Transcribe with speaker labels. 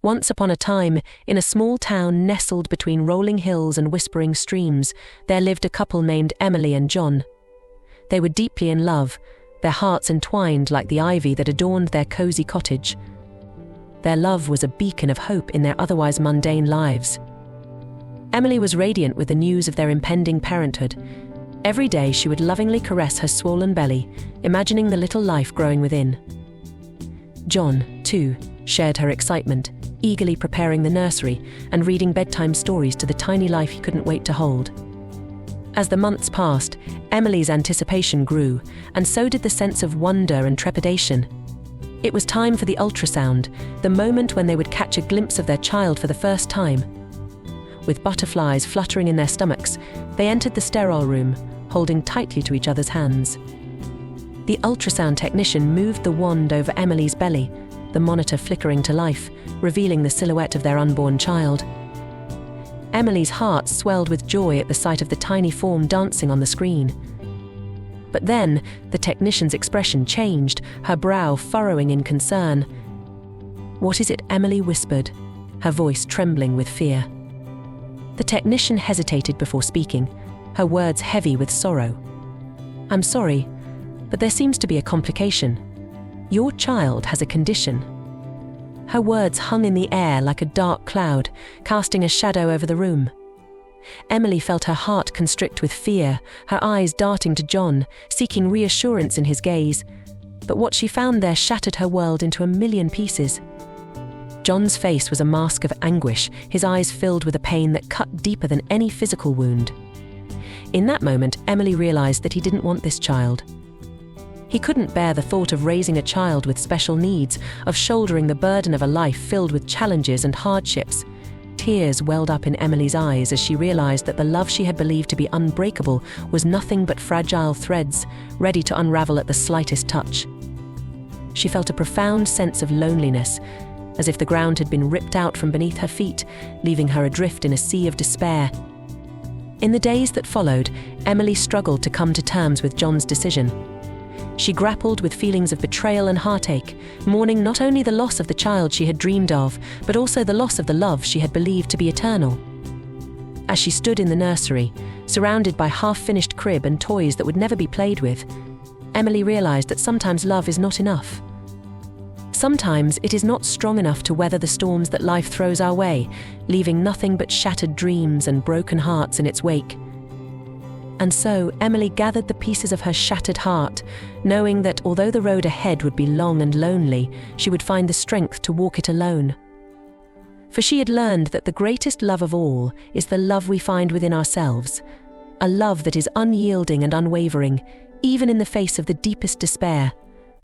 Speaker 1: Once upon a time, in a small town nestled between rolling hills and whispering streams, there lived a couple named Emily and John. They were deeply in love, their hearts entwined like the ivy that adorned their cozy cottage. Their love was a beacon of hope in their otherwise mundane lives. Emily was radiant with the news of their impending parenthood. Every day she would lovingly caress her swollen belly, imagining the little life growing within. John, too, shared her excitement, eagerly preparing the nursery and reading bedtime stories to the tiny life he couldn't wait to hold. As the months passed, Emily's anticipation grew, and so did the sense of wonder and trepidation. It was time for the ultrasound, the moment when they would catch a glimpse of their child for the first time. With butterflies fluttering in their stomachs, they entered the sterile room, holding tightly to each other's hands. The ultrasound technician moved the wand over Emily's belly, the monitor flickering to life, revealing the silhouette of their unborn child. Emily's heart swelled with joy at the sight of the tiny form dancing on the screen. But then, the technician's expression changed, her brow furrowing in concern. "What is it?" Emily whispered, her voice trembling with fear. The technician hesitated before speaking, her words heavy with sorrow. "I'm sorry, but there seems to be a complication. Your child has a condition." Her words hung in the air like a dark cloud, casting a shadow over the room. Emily felt her heart constrict with fear, her eyes darting to John, seeking reassurance in his gaze. But what she found there shattered her world into a million pieces. John's face was a mask of anguish, his eyes filled with a pain that cut deeper than any physical wound. In that moment, Emily realized that he didn't want this child. He couldn't bear the thought of raising a child with special needs, of shouldering the burden of a life filled with challenges and hardships. Tears welled up in Emily's eyes as she realized that the love she had believed to be unbreakable was nothing but fragile threads, ready to unravel at the slightest touch. She felt a profound sense of loneliness, as if the ground had been ripped out from beneath her feet, leaving her adrift in a sea of despair. In the days that followed, Emily struggled to come to terms with John's decision. She grappled with feelings of betrayal and heartache, mourning not only the loss of the child she had dreamed of, but also the loss of the love she had believed to be eternal. As she stood in the nursery, surrounded by half-finished crib and toys that would never be played with, Emily realized that sometimes love is not enough. Sometimes it is not strong enough to weather the storms that life throws our way, leaving nothing but shattered dreams and broken hearts in its wake. And so Emily gathered the pieces of her shattered heart, knowing that although the road ahead would be long and lonely, she would find the strength to walk it alone. For she had learned that the greatest love of all is the love we find within ourselves, a love that is unyielding and unwavering, even in the face of the deepest despair.